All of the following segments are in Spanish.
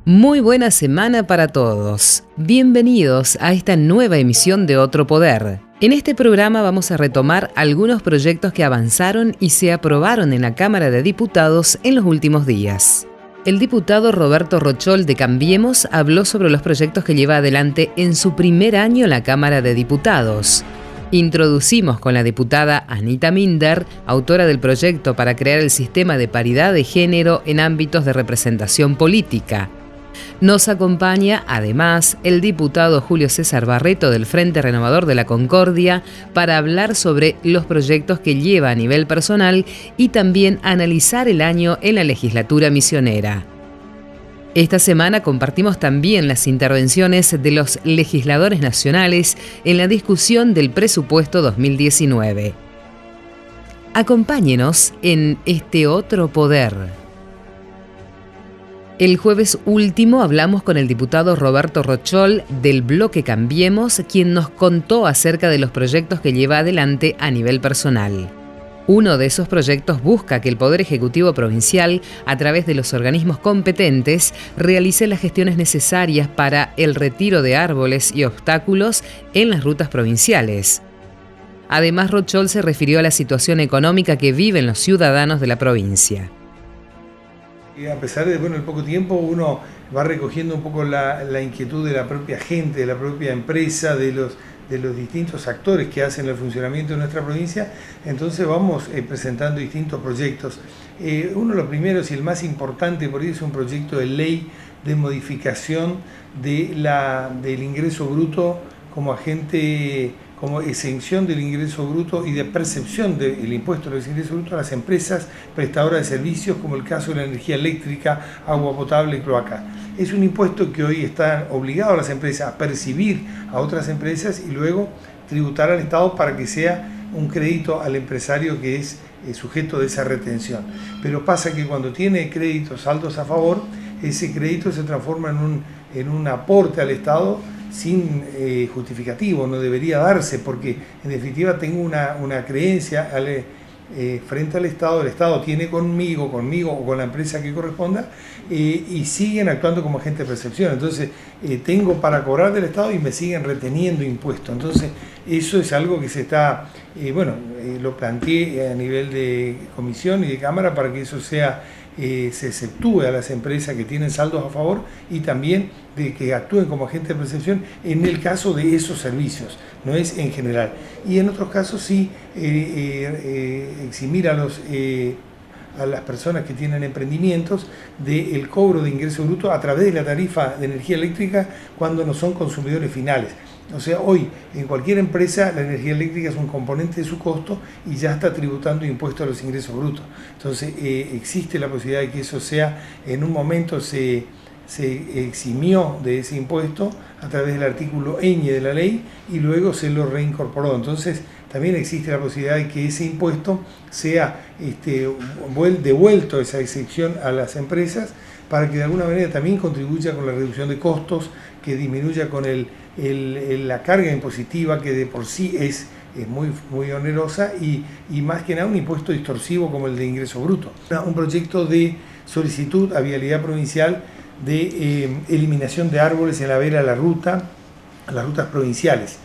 Muy buena semana para todos. Bienvenidos a esta nueva emisión de Otro Poder. En este programa vamos a retomar algunos proyectos que avanzaron y se aprobaron en la Cámara de Diputados en los últimos días. El diputado Roberto Rochol de Cambiemos habló sobre los proyectos que lleva adelante en su primer año en la Cámara de Diputados. Introducimos con la diputada Anita Minder, autora del proyecto para crear el sistema de paridad de género en ámbitos de representación política. Nos acompaña, además, el diputado Julio César Barreto del Frente Renovador de la Concordia para hablar sobre los proyectos que lleva a nivel personal y también analizar el año en la legislatura misionera. Esta semana compartimos también las intervenciones de los legisladores nacionales en la discusión del presupuesto 2019. Acompáñenos en este Otro Poder. El jueves último hablamos con el diputado Roberto Rochol del bloque Cambiemos, quien nos contó acerca de los proyectos que lleva adelante a nivel personal. Uno de esos proyectos busca que el Poder Ejecutivo Provincial, a través de los organismos competentes, realice las gestiones necesarias para el retiro de árboles y obstáculos en las rutas provinciales. Además, Rochol se refirió a la situación económica que viven los ciudadanos de la provincia. A pesar de el poco tiempo, uno va recogiendo un poco la inquietud de la propia gente, de la propia empresa, de los distintos actores que hacen el funcionamiento de nuestra provincia. Entonces vamos presentando distintos proyectos. Uno de los primeros y el más importante por ahí es un proyecto de ley de modificación del ingreso bruto como agente, como exención del ingreso bruto y de percepción del impuesto de los ingresos brutos a las empresas prestadoras de servicios, como el caso de la energía eléctrica, agua potable y cloaca. Es un impuesto que hoy está obligado a las empresas a percibir a otras empresas y luego tributar al Estado para que sea un crédito al empresario que es sujeto de esa retención. Pero pasa que cuando tiene créditos saldos a favor, ese crédito se transforma en un aporte al Estado sin justificativo, no debería darse, porque en definitiva tengo una creencia frente al Estado, el Estado tiene conmigo o con la empresa que corresponda y siguen actuando como agente de percepción. Entonces tengo para cobrar del Estado y me siguen reteniendo impuestos. Entonces eso es algo que se está, lo planteé a nivel de comisión y de Cámara para que eso se exceptúe a las empresas que tienen saldos a favor y también de que actúen como agentes de percepción en el caso de esos servicios, no es en general. Y en otros casos sí eximir a las personas que tienen emprendimientos del cobro de ingreso bruto a través de la tarifa de energía eléctrica cuando no son consumidores finales. O sea, hoy en cualquier empresa la energía eléctrica es un componente de su costo y ya está tributando impuestos a los ingresos brutos. Entonces existe la posibilidad de que eso sea, en un momento se eximió de ese impuesto a través del artículo ñ de la ley y luego se lo reincorporó. Entonces también existe la posibilidad de que ese impuesto sea devuelto, esa excepción a las empresas, para que de alguna manera también contribuya con la reducción de costos, que disminuya con la carga impositiva que de por sí es muy onerosa y más que nada un impuesto distorsivo como el de ingreso bruto. Un proyecto de solicitud a Vialidad Provincial de eliminación de árboles en la vera de las rutas provinciales.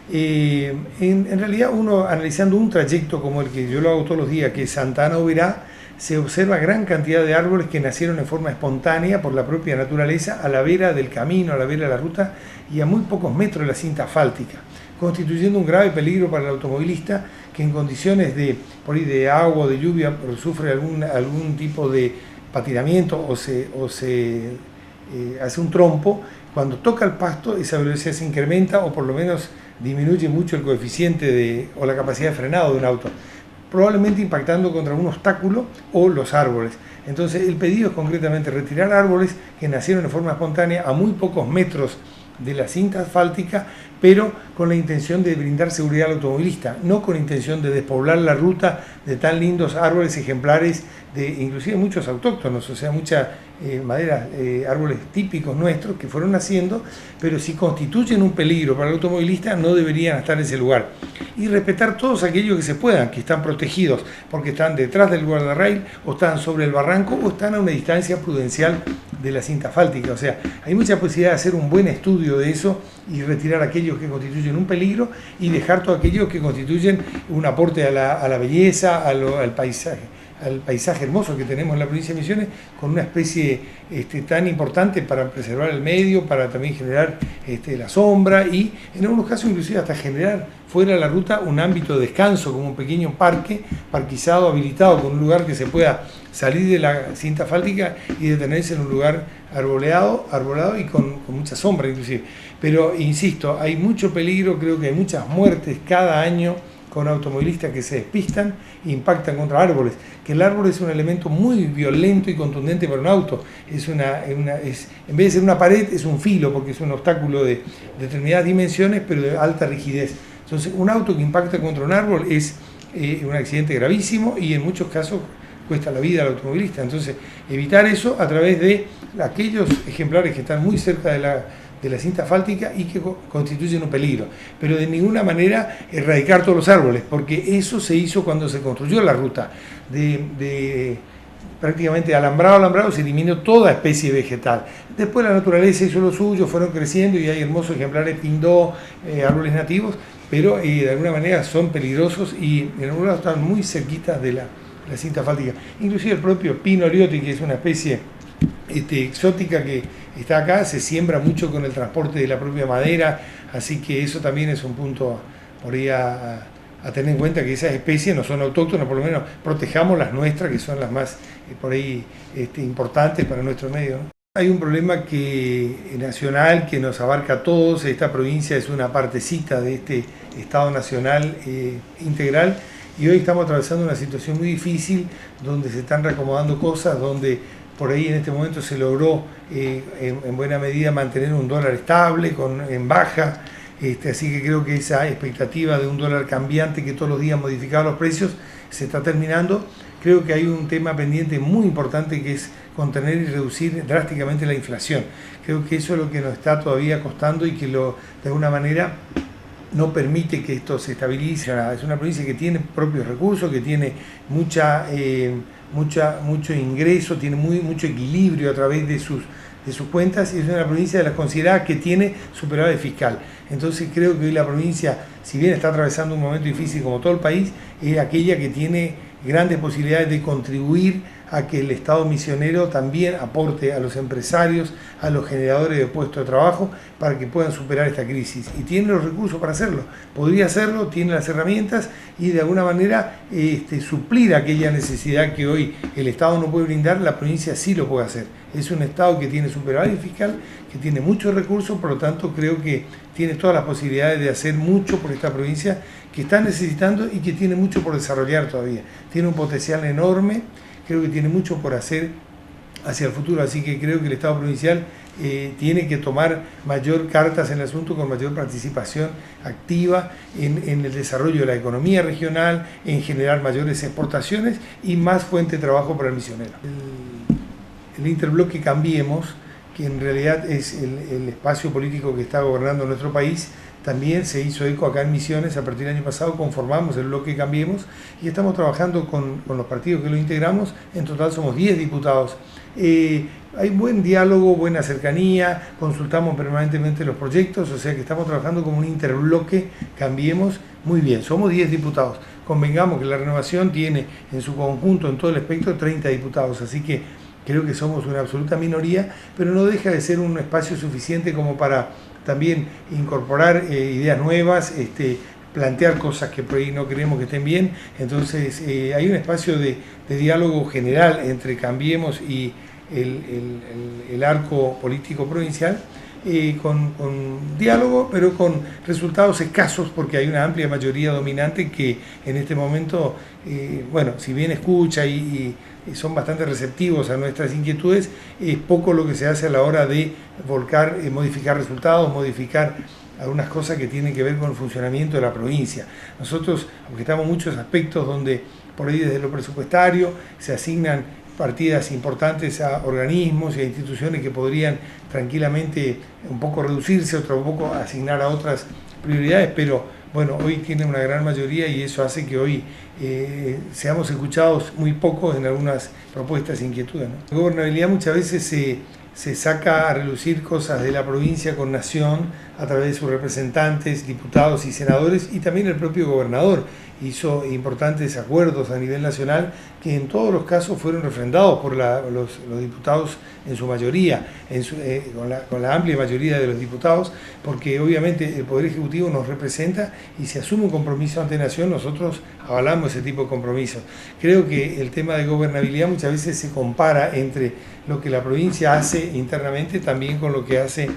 En realidad uno analizando un trayecto como el que yo lo hago todos los días, que es Santa Ana Oberá, se observa gran cantidad de árboles que nacieron en forma espontánea por la propia naturaleza a la vera del camino, a la vera de la ruta y a muy pocos metros de la cinta asfáltica, constituyendo un grave peligro para el automovilista que en condiciones de agua o de lluvia sufre algún tipo de patinamiento o se hace un trompo. Cuando toca el pasto esa velocidad se incrementa o por lo menos disminuye mucho el coeficiente o la capacidad de frenado de un auto. probablemente impactando contra un obstáculo o los árboles. Entonces el pedido es concretamente retirar árboles que nacieron de forma espontánea a muy pocos metros de la cinta asfáltica, pero con la intención de brindar seguridad al automovilista, no con intención de despoblar la ruta de tan lindos árboles ejemplares, de inclusive muchos autóctonos, o sea, mucha madera, árboles típicos nuestros que fueron naciendo, pero si constituyen un peligro para el automovilista no deberían estar en ese lugar. Y respetar todos aquellos que se puedan, que están protegidos, porque están detrás del guardarrail, o están sobre el barranco, o están a una distancia prudencial de la cinta asfáltica. O sea, hay mucha posibilidad de hacer un buen estudio de eso y retirar aquellos que constituyen un peligro y dejar todos aquellos que constituyen un aporte a la belleza, al paisaje hermoso que tenemos en la provincia de Misiones, con una especie tan importante para preservar el medio, para también generar la sombra y en algunos casos inclusive hasta generar fuera de la ruta un ámbito de descanso, como un pequeño parque, parquizado, habilitado, con un lugar que se pueda salir de la cinta asfáltica y detenerse en un lugar arbolado y con mucha sombra inclusive. Pero insisto, hay mucho peligro, creo que hay muchas muertes cada año con automovilistas que se despistan e impactan contra árboles, que el árbol es un elemento muy violento y contundente para un auto, en vez de ser una pared es un filo, porque es un obstáculo de determinadas dimensiones, pero de alta rigidez. Entonces un auto que impacta contra un árbol es un accidente gravísimo y en muchos casos cuesta la vida al automovilista. Entonces evitar eso a través de aquellos ejemplares que están muy cerca de la cinta asfáltica y que constituyen un peligro, pero de ninguna manera erradicar todos los árboles, porque eso se hizo cuando se construyó la ruta de prácticamente alambrado se eliminó toda especie vegetal. Después la naturaleza hizo lo suyo, fueron creciendo y hay hermosos ejemplares pindó, árboles nativos, pero de alguna manera son peligrosos y en algunos lados están muy cerquitas de la cinta asfáltica. Inclusive el propio pino orioti, que es una especie exótica que está acá, se siembra mucho con el transporte de la propia madera, así que eso también es un punto por ahí a tener en cuenta, que esas especies no son autóctonas, por lo menos protejamos las nuestras, que son las más por ahí importantes para nuestro medio, ¿no? Hay un problema nacional que nos abarca a todos. Esta provincia es una partecita de este Estado Nacional integral y hoy estamos atravesando una situación muy difícil donde se están reacomodando cosas, donde por ahí en este momento se logró en buena medida mantener un dólar estable, en baja, así que creo que esa expectativa de un dólar cambiante que todos los días modificaba los precios se está terminando. Creo que hay un tema pendiente muy importante que es contener y reducir drásticamente la inflación. Creo que eso es lo que nos está todavía costando y que de alguna manera no permite que esto se estabilice. Es una provincia que tiene propios recursos, que tiene mucho ingreso, tiene mucho equilibrio a través de sus cuentas y es una provincia de las consideradas que tiene superávit fiscal. Entonces creo que hoy la provincia, si bien está atravesando un momento difícil como todo el país, es aquella que tiene grandes posibilidades de contribuir a que el Estado misionero también aporte a los empresarios, a los generadores de puestos de trabajo, para que puedan superar esta crisis. Y tiene los recursos para hacerlo. Podría hacerlo, tiene las herramientas y de alguna manera suplir aquella necesidad que hoy el Estado no puede brindar, la provincia sí lo puede hacer. Es un Estado que tiene superávit fiscal, que tiene muchos recursos, por lo tanto creo que tiene todas las posibilidades de hacer mucho por esta provincia que está necesitando y que tiene mucho por desarrollar todavía. Tiene un potencial enorme, creo que tiene mucho por hacer hacia el futuro, así que creo que el Estado provincial tiene que tomar mayor cartas en el asunto, con mayor participación activa en el desarrollo de la economía regional, en generar mayores exportaciones y más fuente de trabajo para el misionero. El interbloque Cambiemos, que en realidad es el espacio político que está gobernando nuestro país, también se hizo eco acá en Misiones. A partir del año pasado conformamos el bloque Cambiemos y estamos trabajando con los partidos que lo integramos. En total somos 10 diputados. Hay buen diálogo, buena cercanía, consultamos permanentemente los proyectos, o sea que estamos trabajando como un interbloque Cambiemos muy bien. Somos 10 diputados. Convengamos que la Renovación tiene en su conjunto, en todo el espectro, 30 diputados, así que creo que somos una absoluta minoría, pero no deja de ser un espacio suficiente como para también incorporar ideas nuevas, plantear cosas que por ahí no creemos que estén bien. Entonces hay un espacio de diálogo general entre Cambiemos y el arco político provincial, con diálogo, pero con resultados escasos, porque hay una amplia mayoría dominante que en este momento, bueno, si bien escucha y son bastante receptivos a nuestras inquietudes, es poco lo que se hace a la hora de volcar, modificar resultados, modificar algunas cosas que tienen que ver con el funcionamiento de la provincia. Nosotros objetamos muchos aspectos donde por ahí desde lo presupuestario se asignan partidas importantes a organismos y a instituciones que podrían tranquilamente un poco reducirse, un poco asignar a otras prioridades, pero bueno, hoy tiene una gran mayoría y eso hace que hoy seamos escuchados muy poco en algunas propuestas e inquietudes, ¿no? La gobernabilidad muchas veces se saca a relucir cosas de la provincia con Nación a través de sus representantes, diputados y senadores, y también el propio gobernador hizo importantes acuerdos a nivel nacional que en todos los casos fueron refrendados por los diputados en su mayoría, con la amplia mayoría de los diputados, porque obviamente el Poder Ejecutivo nos representa y si asume un compromiso ante Nación, nosotros avalamos ese tipo de compromisos. Creo que el tema de gobernabilidad muchas veces se compara entre lo que la provincia hace internamente también con lo que hacen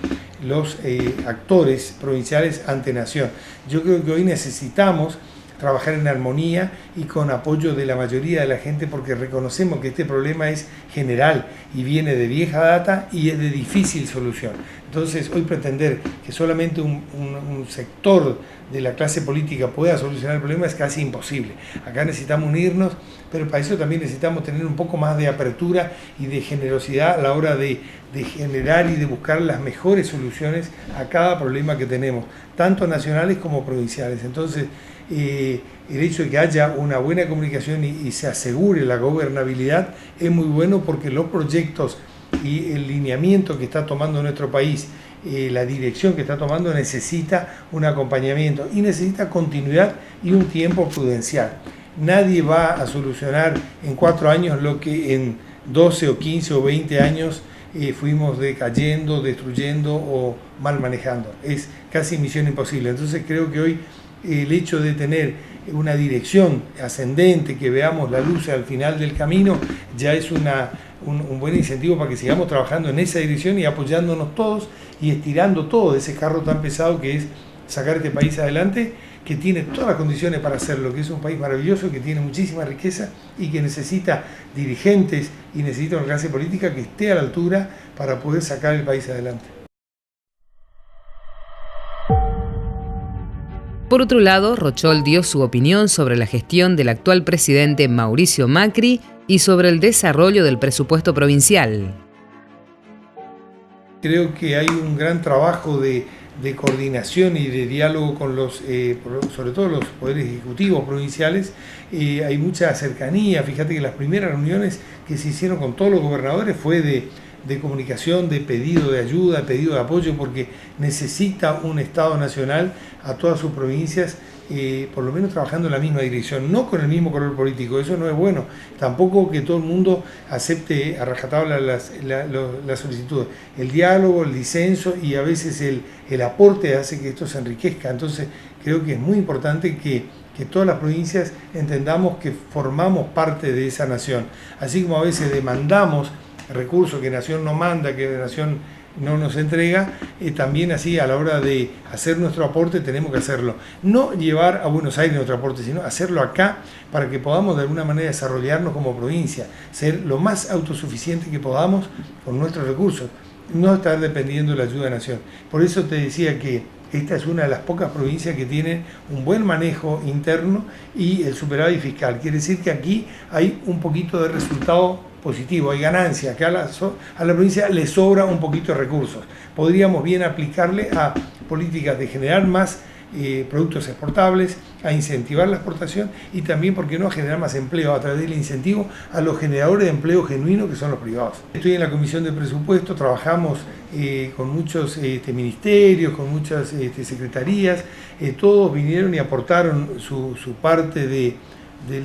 los actores provinciales ante Nación. Yo creo que hoy necesitamos trabajar en armonía y con apoyo de la mayoría de la gente porque reconocemos que este problema es general y viene de vieja data y es de difícil solución. Entonces hoy pretender que solamente un sector de la clase política pueda solucionar el problema es casi imposible. Acá necesitamos unirnos, pero para eso también necesitamos tener un poco más de apertura y de generosidad a la hora de generar y de buscar las mejores soluciones a cada problema que tenemos, tanto nacionales como provinciales. Entonces, el hecho de que haya una buena comunicación y se asegure la gobernabilidad es muy bueno porque los proyectos y el lineamiento que está tomando nuestro país, la dirección que está tomando necesita un acompañamiento y necesita continuidad y un tiempo prudencial. Nadie va a solucionar en 4 años lo que en 12 o 15 o 20 años fuimos decayendo, destruyendo o mal manejando. Es casi misión imposible. Entonces creo que hoy el hecho de tener una dirección ascendente, que veamos la luz al final del camino, ya es un buen incentivo para que sigamos trabajando en esa dirección y apoyándonos todos y estirando todo ese carro tan pesado que es sacar este país adelante, que tiene todas las condiciones para hacerlo, que es un país maravilloso, que tiene muchísima riqueza y que necesita dirigentes y necesita una clase política que esté a la altura para poder sacar el país adelante. Por otro lado, Rochol dio su opinión sobre la gestión del actual presidente Mauricio Macri y sobre el desarrollo del presupuesto provincial. Creo que hay un gran trabajo de coordinación y de diálogo con sobre todo los poderes ejecutivos provinciales. Hay mucha cercanía. Fíjate que las primeras reuniones que se hicieron con todos los gobernadores fue de comunicación, de pedido de ayuda, pedido de apoyo, porque necesita un Estado nacional a todas sus provincias, por lo menos trabajando en la misma dirección, no con el mismo color político. Eso no es bueno. Tampoco que todo el mundo acepte a rajatabla las solicitudes. El diálogo, el disenso y a veces el aporte hace que esto se enriquezca. Entonces creo que es muy importante que todas las provincias entendamos que formamos parte de esa nación. Así como a veces demandamos recursos que Nación no manda, que Nación no nos entrega, también así a la hora de hacer nuestro aporte tenemos que hacerlo. No llevar a Buenos Aires nuestro aporte, sino hacerlo acá para que podamos de alguna manera desarrollarnos como provincia, ser lo más autosuficiente que podamos con nuestros recursos, no estar dependiendo de la ayuda de Nación. Por eso te decía que esta es una de las pocas provincias que tienen un buen manejo interno y el superávit fiscal. Quiere decir que aquí hay un poquito de resultado positivo, hay ganancia, que a la provincia le sobra un poquito de recursos. Podríamos bien aplicarle a políticas de generar más productos exportables, a incentivar la exportación y también, ¿por qué no?, a generar más empleo a través del incentivo a los generadores de empleo genuino que son los privados. Estoy en la Comisión de Presupuesto, trabajamos con muchos ministerios, con muchas secretarías, todos vinieron y aportaron su parte del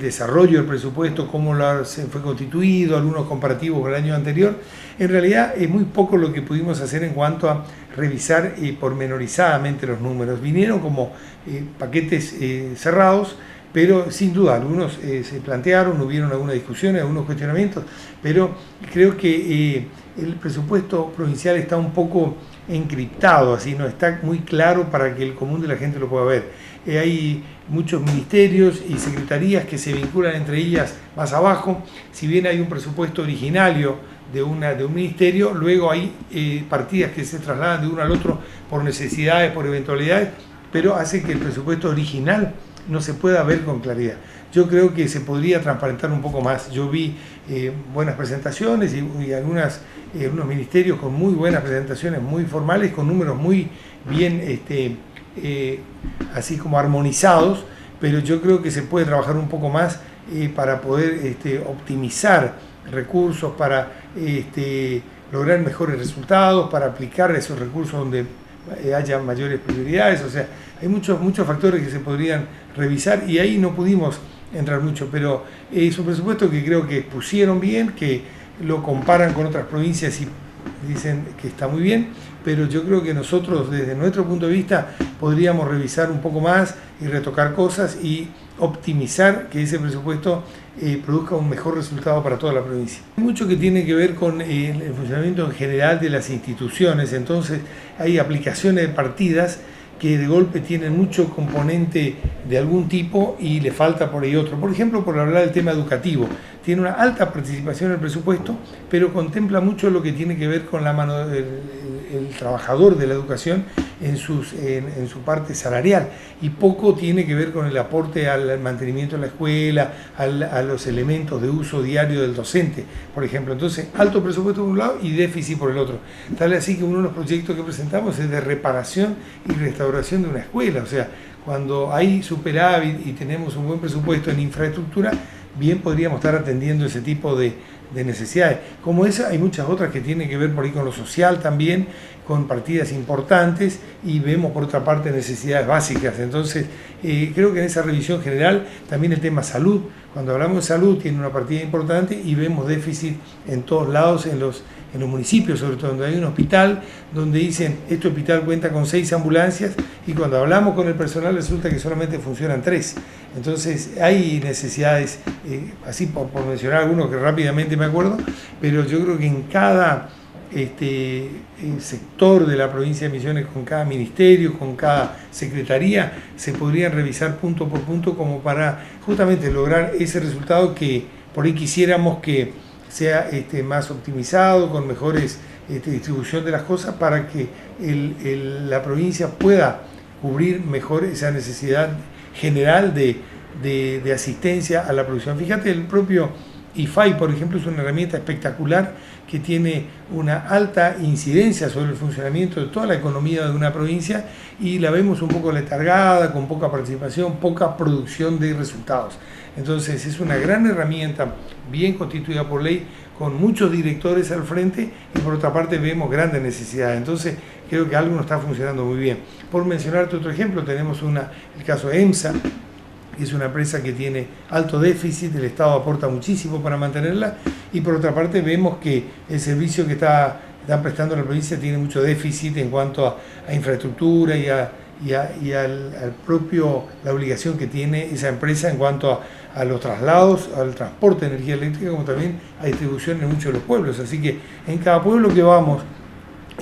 desarrollo del presupuesto, cómo se fue constituido, algunos comparativos con el año anterior. En realidad es muy poco lo que pudimos hacer en cuanto a revisar pormenorizadamente los números. Vinieron como paquetes cerrados, pero sin duda algunos se plantearon, hubieron algunas discusiones, algunos cuestionamientos, pero creo que el presupuesto provincial está un poco encriptado, así no está muy claro para que el común de la gente lo pueda ver. Hay muchos ministerios y secretarías que se vinculan entre ellas más abajo. Si bien hay un presupuesto originario de un ministerio, luego hay partidas que se trasladan de uno al otro por necesidades, por eventualidades, pero hace que el presupuesto original no se pueda ver con claridad. Yo creo que se podría transparentar un poco más. Yo vi buenas presentaciones y algunos ministerios con muy buenas presentaciones, muy formales, con números muy bien así como armonizados, pero yo creo que se puede trabajar un poco más para poder optimizar recursos, para lograr mejores resultados, para aplicar esos recursos donde haya mayores prioridades. O sea, hay muchos factores que se podrían revisar y ahí no pudimos entrar mucho, pero es un presupuesto que creo que pusieron bien, que lo comparan con otras provincias y dicen que está muy bien, pero yo creo que nosotros desde nuestro punto de vista podríamos revisar un poco más y retocar cosas y optimizar que ese presupuesto produzca un mejor resultado para toda la provincia. Hay mucho que tiene que ver con el funcionamiento en general de las instituciones, entonces hay aplicaciones de partidas que de golpe tienen mucho componente de algún tipo y le falta por ahí otro. Por ejemplo, por hablar del tema educativo, tiene una alta participación en el presupuesto, pero contempla mucho lo que tiene que ver con la mano el trabajador de la educación en su parte salarial, y poco tiene que ver con el aporte al mantenimiento de la escuela, a los elementos de uso diario del docente, por ejemplo. Entonces, alto presupuesto por un lado y déficit por el otro. Tal así que uno de los proyectos que presentamos es de reparación y restauración de una escuela. O sea, cuando hay superávit y tenemos un buen presupuesto en infraestructura, bien podríamos estar atendiendo ese tipo de necesidades. Como esa, hay muchas otras que tienen que ver por ahí con lo social también, con partidas importantes, y vemos por otra parte necesidades básicas. Entonces, creo que en esa revisión general también el tema salud, cuando hablamos de salud, tiene una partida importante y vemos déficit en todos lados, en los municipios, sobre todo donde hay un hospital, donde dicen, este hospital cuenta con 6 ambulancias, y cuando hablamos con el personal resulta que solamente funcionan 3. Entonces hay necesidades, así por mencionar algunos que rápidamente me acuerdo, pero yo creo que en cada sector de la provincia de Misiones, con cada ministerio, con cada secretaría, se podrían revisar punto por punto como para justamente lograr ese resultado que por ahí quisiéramos que sea más optimizado, con mejores distribución de las cosas, para que la provincia pueda cubrir mejor esa necesidad general de asistencia a la producción. Fíjate, el propio IFAI, por ejemplo, es una herramienta espectacular que tiene una alta incidencia sobre el funcionamiento de toda la economía de una provincia, y la vemos un poco letargada, con poca participación, poca producción de resultados. Entonces es una gran herramienta, bien constituida por ley, con muchos directores al frente, y por otra parte vemos grandes necesidades. Entonces creo que algo no está funcionando muy bien. Por mencionarte otro ejemplo, tenemos el caso de EMSA, que es una empresa que tiene alto déficit, el Estado aporta muchísimo para mantenerla, y por otra parte vemos que el servicio que están prestando la provincia tiene mucho déficit en cuanto a infraestructura y al propio la obligación que tiene esa empresa en cuanto a los traslados, al transporte de energía eléctrica, como también a distribución en muchos de los pueblos. Así que en cada pueblo que vamos,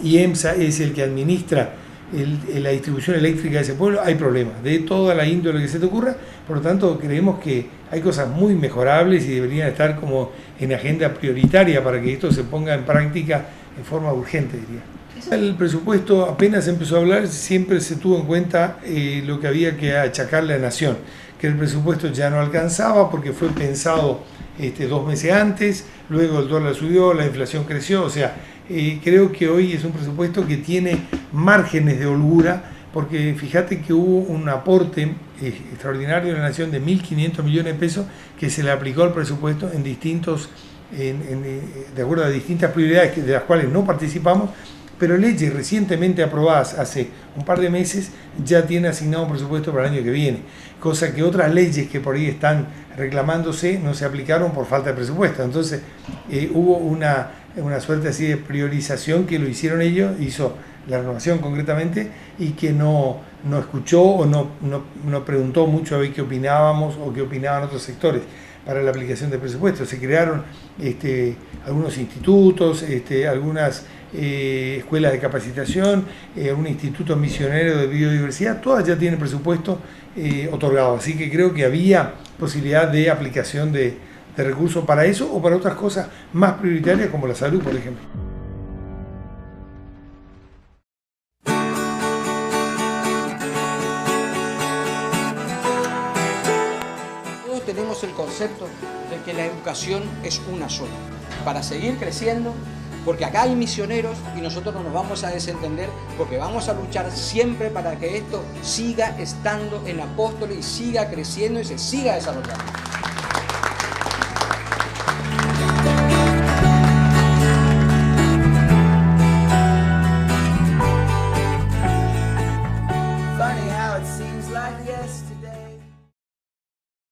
y EMSA es el que administra la distribución eléctrica de ese pueblo, hay problemas de toda la índole que se te ocurra. Por lo tanto, creemos que hay cosas muy mejorables y deberían estar como en agenda prioritaria para que esto se ponga en práctica en forma urgente, diría. El presupuesto apenas empezó a hablar, siempre se tuvo en cuenta lo que había que achacarle a la nación, que el presupuesto ya no alcanzaba porque fue pensado 2 meses antes, luego el dólar subió, la inflación creció. O sea, creo que hoy es un presupuesto que tiene márgenes de holgura, porque fíjate que hubo un aporte extraordinario de la nación de 1.500 millones de pesos que se le aplicó al presupuesto en distintos, de acuerdo a distintas prioridades de las cuales no participamos, pero leyes recientemente aprobadas hace un par de meses ya tienen asignado un presupuesto para el año que viene, cosa que otras leyes que por ahí están reclamándose no se aplicaron por falta de presupuesto. Entonces hubo una suerte así de priorización que lo hicieron ellos, hizo la renovación concretamente, y que no escuchó o no preguntó mucho a ver qué opinábamos o qué opinaban otros sectores para la aplicación del presupuesto. Se crearon algunos institutos, algunas escuelas de capacitación, un instituto misionero de biodiversidad, todas ya tienen presupuesto otorgado, así que creo que había posibilidad de aplicación de recursos para eso o para otras cosas más prioritarias como la salud, por ejemplo. Todos tenemos el concepto de que la educación es una sola, para seguir creciendo, porque acá hay misioneros y nosotros no nos vamos a desentender, porque vamos a luchar siempre para que esto siga estando en Apóstoles y siga creciendo y se siga desarrollando.